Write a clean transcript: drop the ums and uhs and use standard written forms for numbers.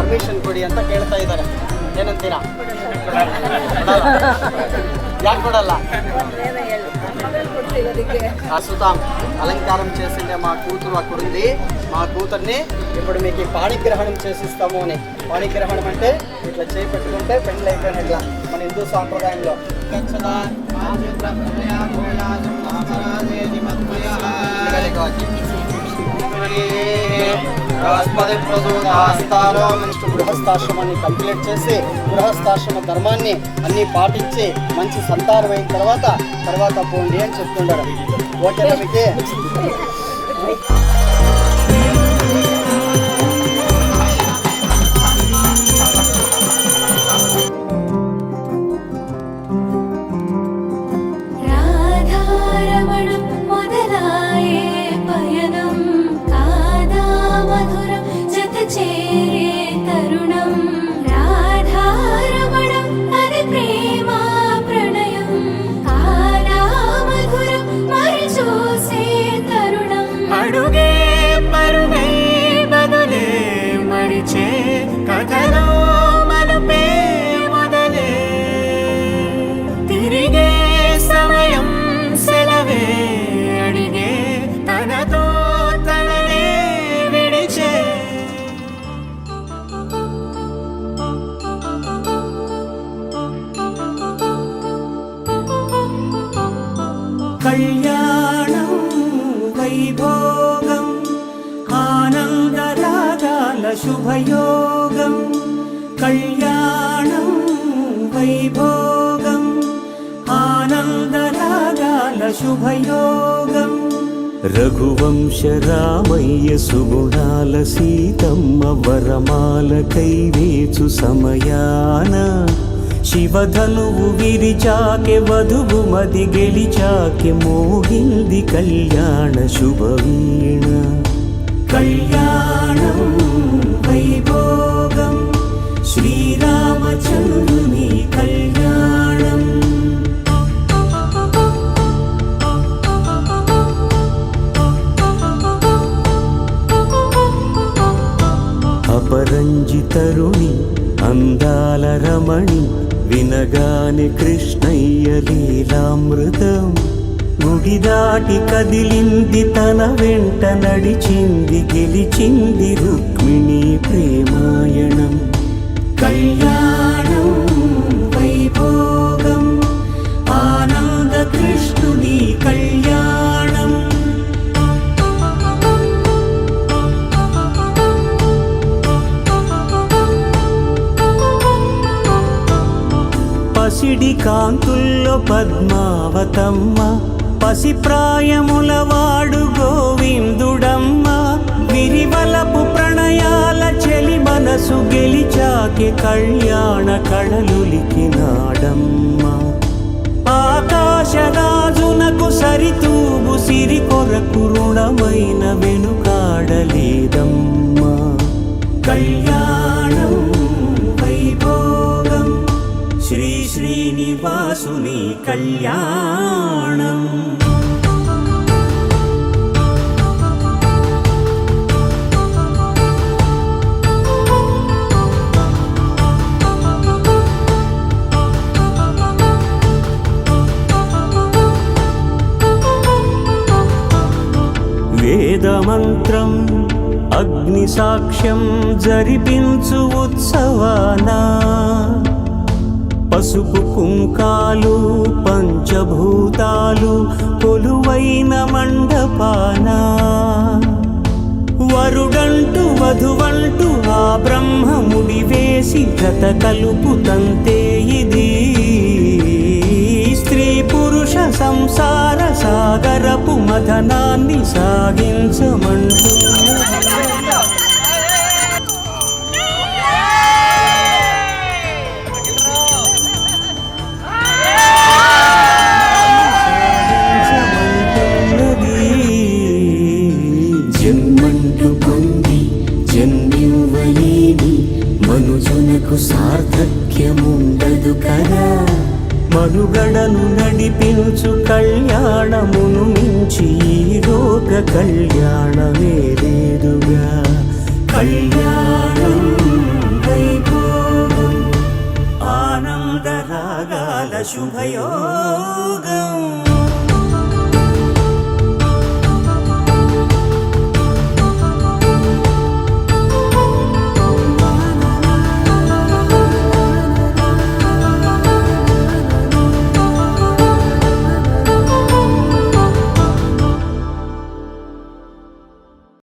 Permission ಕೊಡಿ ಅಂತ ಕೇಳ್ತಾ ಇದ್ದಾರೆ. ಏನಂತೀರಾ? ಯಾಕೆ కొడాలా? ప్రస్తుతం అలంకారం చేసిందే మా కూతురు అక్కడ ఉంది. మా కూతుర్ని ఇప్పుడు మీకు పాణిగ్రహణం చేసిస్తాము అని. పాణిగ్రహణం అంటే ఇట్లా చేయి పెట్టుకుంటే పెళ్ళి అయిపోయినట్లా మన హిందూ సాంప్రదాయంలో. గృహస్థాశ్రమాన్ని కంప్లీట్ చేసి గృహస్థాశ్రమ ధర్మాన్ని అన్ని పాటించి మంచి సంతానం అయిన తర్వాత పోండి అని చెప్తుంటారు. ఓకేనా మీకు? కళ్యాణం వైభోగం ఆనందరాగాల శుభయోగం. కళ్యాణం వైభోగం ఆనందరాగాల శుభయోగం. రఘువంశ రామయ్య సుగుణాల సీతమ్మ వరమాల కైవేచు సమయాన శివధనువు విరిచాకె వధువు మది గెలిచాకె మోగింది కళ్యాణ శుభవీణ. కళ్యాణం వైభోగం శ్రీరామచంద్రుని కళ్యాణం. అపరంజి తరుణి అందాల రమణి వినగానే కృష్ణయ్య లీలామృతం. గుడి దాటి కదిలింది తన వెంట నడిచింది గెలిచింది రుక్మిణి ప్రేమాయణం. కళ్యాణం వైభోగం ఆనంద కృష్ణుని కళ్యాణం. పసిడి కాంతుల్లో పద్మావతమ్మ పసి ప్రాయముల వాడు గోవిందుడమ్మ. విరివలపు ప్రణయాల చెలి మనసు గెలిచాకె కళ్యాణ కళలులికినాడమ్మ. ఆకాశరాజునకు సరితూగు సిరి కొరకు రుణమైన వెనుకాడలేదమ్మ. కళ్యాణం వైభోగం శ్రీ శ్రీనివాసుని కళ్యాణం. వేదమంత్రం అగ్ని సాక్ష్యం జరిపించు ఉత్సవానా. పసుపు కుంకాలు పంచభూతాలు కొలువైన మండపాన. వరుడంటూ వధువంటూ ఆ బ్రహ్మముడి వేసి జత కలుపుతంతే ఇది. స్త్రీ పురుష సంసార సాగరపు మథనాన్ని సాగించమంటూ మనుజునకు సార్థక్యముండదు కదా. మనుగడను నడిపించు కళ్యాణమును మించి ఈ లోక కళ్యాణమే లేదుగా. కళ్యాణం ఆనందరాగాల శుభయోగం.